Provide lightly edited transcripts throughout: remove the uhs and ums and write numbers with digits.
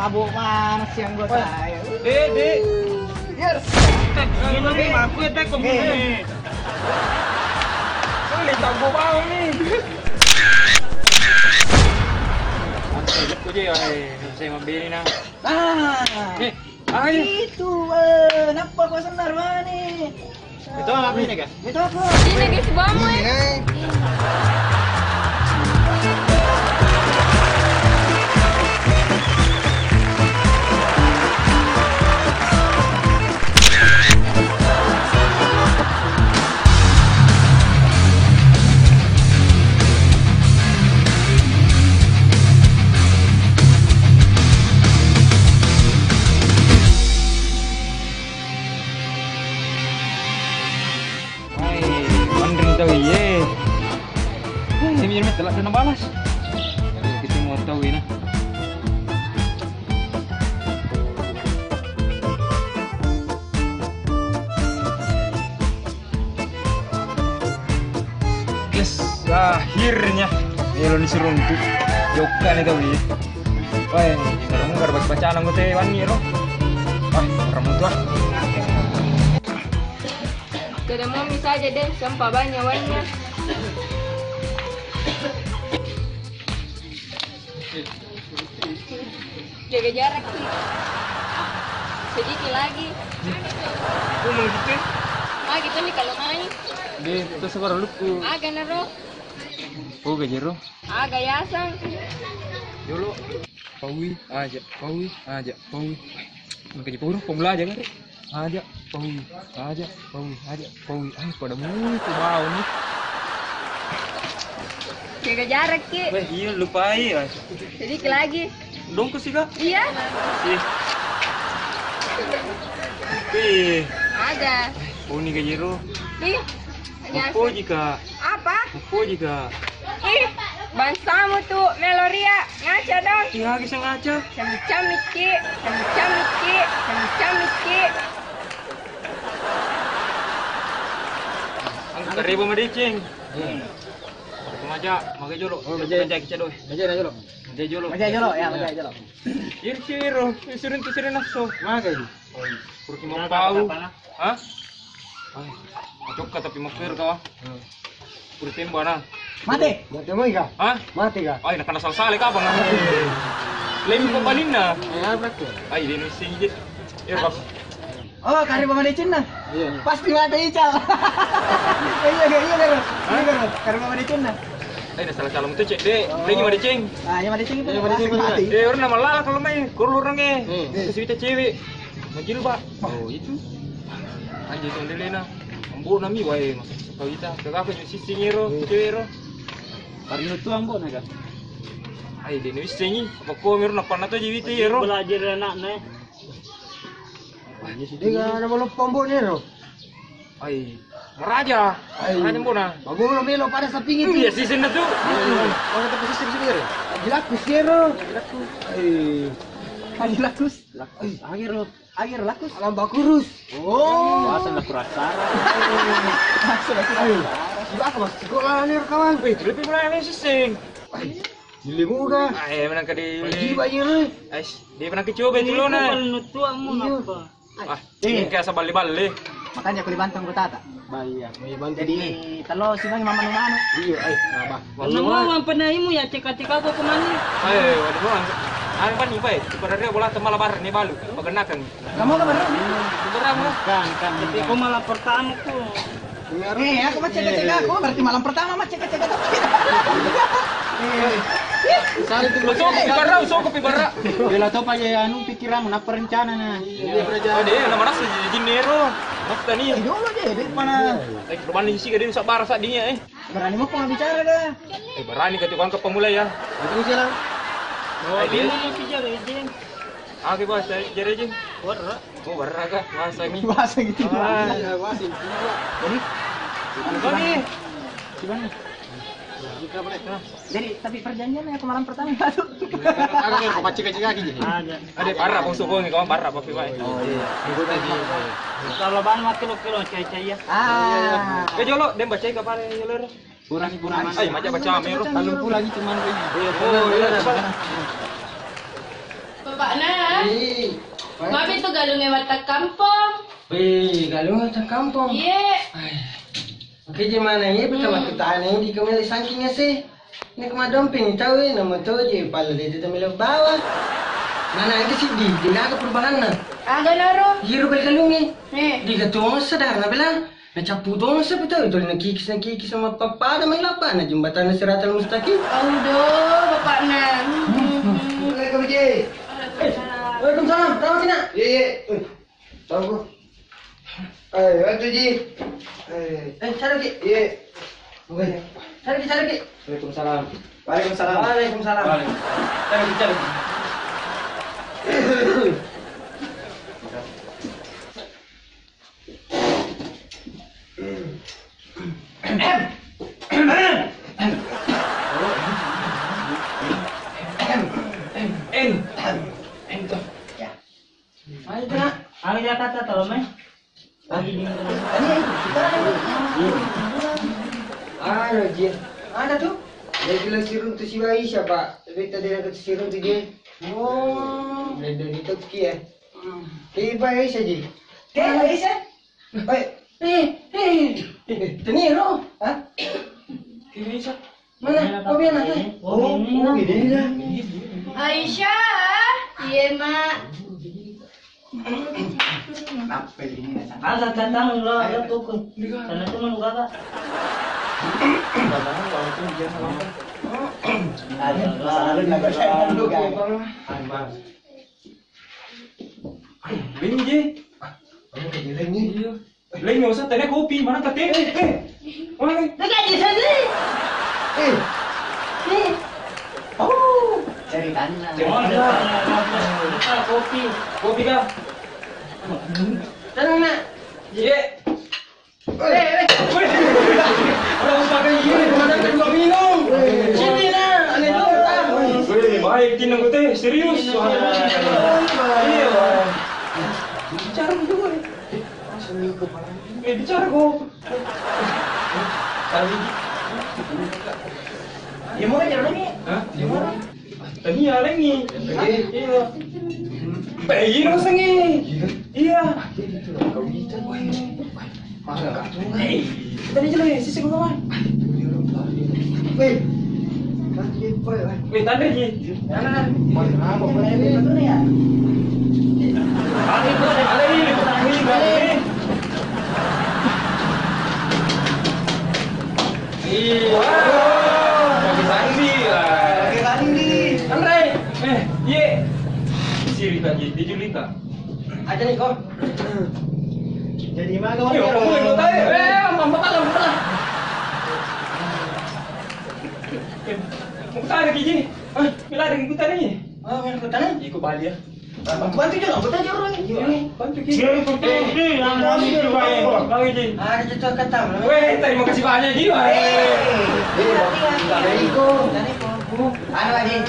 mabuk mana sih yang gua saya? Dek. Yes. Ini lagi mampu ya tek kamu nih. Kau lihat aku bau nih. Aku je saya membeli nah. Itu kenapa kau sendar mana nih? Itu apa ini kak? Itu apa? Ini guys, bamu ya. Ini telah kena balas. Kita mau tahu ini. Yes, akhirnya Melo disuruh untuk Joka nih tahu ini. Wah, kalau mau baca bacaan anggota Wani lo. Wah, orang tua. Tidak mau saja deh, sampah banyak warnanya. Jaga jarak sih. Sedikit lagi. Kau mau gitu? Gitu nih kalau main. Dia itu sekarang lupa. Agak nero. Oh gajero. Agak yasang. Dulu. Paui aja. Makanya pura pemula aja kan? Aja. Paui. Ay pada mulu tuh bau nih. Jaga jarak ki. Wah iya lupa ya. Sedikit lagi. Dong ke sih kak? Iya. Sih. Ada. Oh nih gajero. Ih. Apa jika? Apa? Ih, bangsamu tuh Meloria ngaca dong. Iya kisah ngaca. Camit ki. Angkat ribu medicing. Maja, maga jolo. Maja kita doy. Maja jolo. Ciro, surin nafsu. Maga ini. Kurki mau pau. Hah? Cok tapi mau kir kau. Kurti mbana. Mati mo ika. Hah? Mati ka. Ay nakana sale ka bang. Lemi ko balina. Ay di nusi git. Bab. Oh, kari pamadicin na. Pasti mati ical. Iya, kari pamadicin na. Ay salah salam tu cek deh. Lagi madicing. Yung madicing itu mati. Orang nama lala kalau main. Kurul orangnya. Kasih cewek. Majil pak. Oh itu. Anjir tu ndelena. Ambo nami wae masak kau kita. Kakak aku nyusi singiro, cewek. Parino tu ambo naga. Ay di nusi singi. Apa kau miru nak panah tu jiwit iro. Belajar anak na. Dia ada belum pombo ni ro. Ay, meraja. Meraja mbona. Bagus melo pada samping itu. Iya season na tu. Orang tu posisi sendiri. Gilakus ro. Gilakus. Akhir lakus. Alam bakurus. Oh. Bahasa nak kurasara. Ayo. Siapa mas? Sekolah ni kawan. Lebih mulai ni sising. Dilimu ka. Ay, menang ka di. Bagi banyak ni. Ay, di menang kecoba dulu na. Nutua mo napa? Ini kayak sabali-bali. Makanya aku dibantang ko tata. Bayar. Jadi talo sino yung mamanu-manu. Iya, ay, naba. Ano mo ang panay mo ya cek-cek ako kumani. Ay, waduh mo. Ano pa ni pa? Pada dia bola temala bar ni balu. Paganakan. Kamu ka ba? Berang mo. Kan, jadi ako malah pertama ko. Aku mah cek-cek aku, berarti malam pertama mah cek-cek aku. Sali tu soko pibara. Bila to pa ya anu pikiran na perencana na. Oh, dia nama nasi dinero. Nafta ni. Dulu je, di mana? Berani sih dia usah bar sak dinya Berani mo kung bicara dah. Berani ka tukang ke pemula ya. Itu sila. Oh, dia mo pijar ejeng. Ake bos, jere jeng. Warra. Oh, barra ka. Masa ni. Bahasa gitu. Jadi, ini. Gimana? Jadi tapi perjanjiannya aku malam pertama masuk. Aku macik-macik lagi jadi. Ada parah bang subuh ni kawan parah papi baik. Oh iya. Kalau ban mah kilo-kilo cai-cai ya. Ke jolo dem baca ka pare yoler. Kurang. Ay macam baca mero. Lumpuh lagi cuman ini. Oh iya. Bapak nah. Mami tuh galungnya mata kampung. Wih, galung macam kampung. Iya. Oke, gimana ya? Pertama kita aneh di kemeli sampingnya sih. Ini kemadomping tahu ya, nama tahu je pala dia tu melu bawah. Mana itu sih di naga perubahan na. Agak naro. Hiro balik kalungi. Nih. Di ketong sadar na bilang. Nacapu dong sa betul itu nakikis sama papa ada main lapan na jembatan Siratal Mustaqim. Aduh, bapaknya. Assalamualaikum Ji. Waalaikumsalam. Tahu sih nak? Iya. Tahu. Waktu Ji. Cari Ki. Iya. Oke. Cari Ki. Waalaikumsalam. Waalaikumsalam. Waalaikumsalam. Cari. Ayo nak. Ano yung kata talo may? Ano Ji? Ada tuh? Dia bilang sirun tu si Aisyah Pak. Beta dia kata sirun tu dia. Oh, dia di Turki ya. Ibu Aisyah Ji. Aisyah? Baik. Teniro? Hah? Ini siya. Mana? Kau biar nak? Oh, ini dah. Aisyah. Iya, Mak. Ada tatang lo, ada tukun. Sana cuma lu kata. Lain je. Lain nggak usah tanya kopi, mana tadi? Mana? Dekat di sini. Cari tanah. Kopi. Kopi kah? Tenang nak. Iya. Orang pakai ini kemana kedua minum? Sini nak. Ane tu tak. Weh, baik tinang ko teh, serius. Iya. Bicara juga. Bicara ko. Tadi. Dia mau kerja lagi? Hah? Tadi ya lagi. Iya. Bayi no sangi. Iya. Tadi jelas sisi ko kawan. Weh. Weh, tanda je. Apa boleh ya? Ada ini. Iya. Pakai sandi. Pakai sandi. Andre. Ye. Siri kan je, dia Julika. Aja nih kau. Jadi mana kau? Kamu yang tahu. Mampu lah. Mau tahu lagi je. Bila ada ikutan ni. Oh, main ikutan ni? Ikut balik ya. Bantu je lah, bantu je orang. Bantu kita. Bagi je. Ada jatuh kata. Weh, terima kasih banyak je. Dari ko. Ano aja?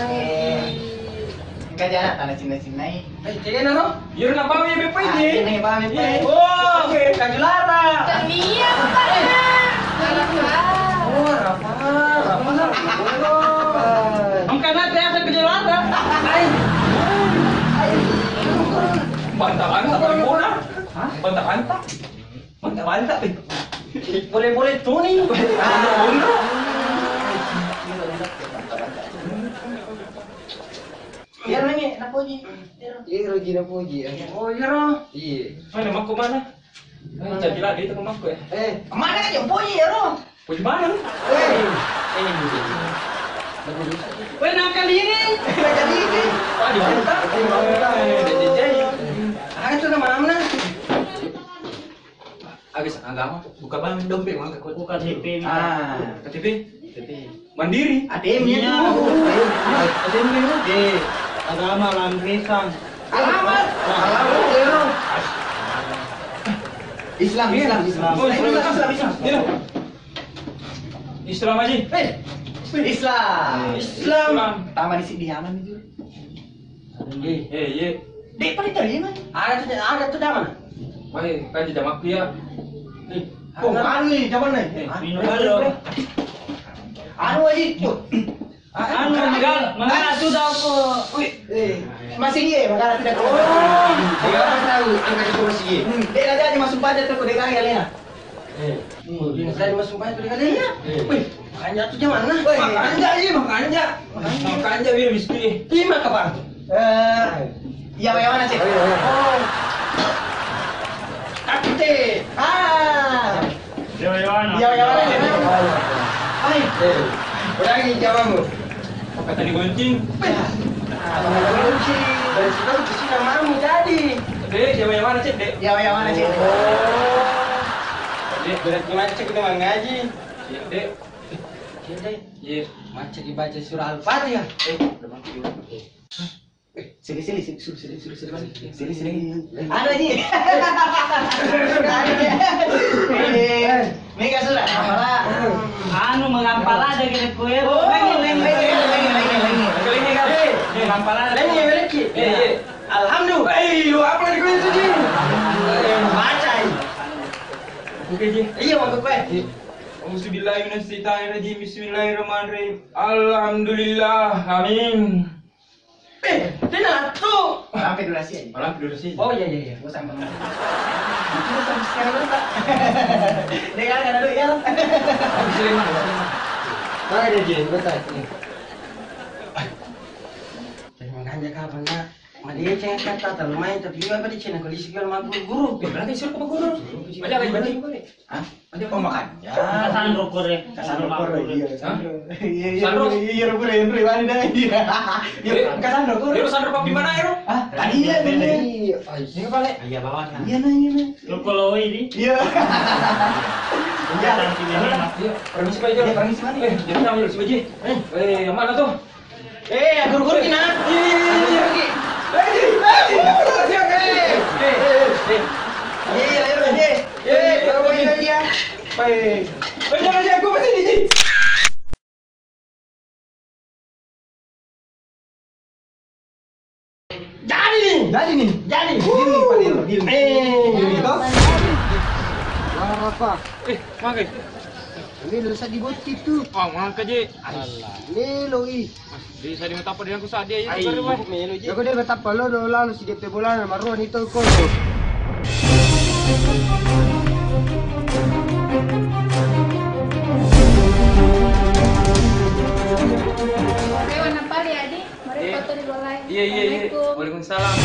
Kerja tanah Cina-Cina ini. Jadi nano? Yur nak bawa ya bepai je. Ini paham ini. Oh, oke, kajulara. Tania, bapaknya. Oh, Rafa. Angkat nanti ada kajulara. Bantah-bantah paling bola. Bantah-bantah. Bantah-bantah. Boleh tuh nih. Biar nanya, napoji. Iya, Roji napoji. Oh, iya roh. Iya. Mana mak mana? Jadi lagi itu ke mak ya. Mana kan yang poji ya, Rom? Di mana? Weh, nakal ini. Jadi ini. Ah, di mana? Agak sudah mana? Agak agama. Buka bang dompet mang ke Buka TP. KTP. Mandiri. ATM-nya tuh. ATM ni. Agama lampisan. Alamat. Alamat. Islam. Oh, Islam. Islam aja. Islam. Taman isi di Yaman itu. Ye. Dek, pada terima. Ada tuh mana? Wah, kan jam aku ya. Oh, anu nih, zaman nih. Minum dulu. Anu aja tuh. Anu, mana tu dah apa? Mana Masih iya, makanya tidak tahu. Dia apa tahu angkat itu masih ye. Dia aja aja masuk pajak tuh kode kaya Lena. Dia tadi masuk banyak kali kali ya. Wih, makanya tuh jam mana? Makanya iya, makanya. Makanya biar miskin. Lima kapan? Iya, mana sih? Oh. Kapte. Ah. Iya, mana? Iya, mana sih? Ay. Ulangi jawabanmu. Kata digoncing. Dan sudah di sini namamu tadi. Dek, siapa yang mana, Cek, Dek? Iya, mana sih? Dek, berarti macet kita mau ngaji. Iya, Dek. Iya, Dek. Iya. Macet dibaca surah Al-Fatihah. Udah mati juga. Sini. Ada nih. Mega sudah. Apalah. Anu mengampal ada gitu kue. Lagi. Ini kan. Mengampal ada. Lain yang mereka. Alhamdulillah. Apa lagi kau itu Ji? Baca ini. Oke, Ji. Iya, mau kue. Bismillahirrahmanirrahim. Bismillahirrahmanirrahim. Alhamdulillah. Amin. Tidak tuh. Sampai durasi aja. Malah durasi. Oh iya. Gua sampai mana? Itu sampai sekarang berapa? Dia kan ada duit ya. Mana dia Ji? Betul. Jadi makanya kapan nak? Dia cengkat kata lumayan tapi juga apa di Cina kalau isi kalau makan guru. Berarti suruh ke guru. Banyak lagi banyak juga. Hah? Kau makan? Ya. Kasan rokok deh. Kasan rokok iya. Sandro? Iya rokok deh, Bre, mana dah. Iya. Kasan rokok. Dia sandro papi mana ya? Ah, tadi ya bener. Ini kepala. Iya bawa. Iya nah. Rokok lo ini. Iya. Iya, nanti ini. Permisi Pak Jo. Permisi mana? Jangan tahu si Baji. Yang mana tuh? Guru-guru kina. Iya. Jangan aku masih di. Jadi nih. Apa? Makai. Ini lusa di bocil tuh. Oh, ngangkat je. Lelo ih. Di saya di mata apa dia aku sadia ya. Jago dia betapa lo do lalu si DP bola na maruan itu kau. Oke, warna pali ya, Di. Mari foto di bawah. Iya. Waalaikumsalam.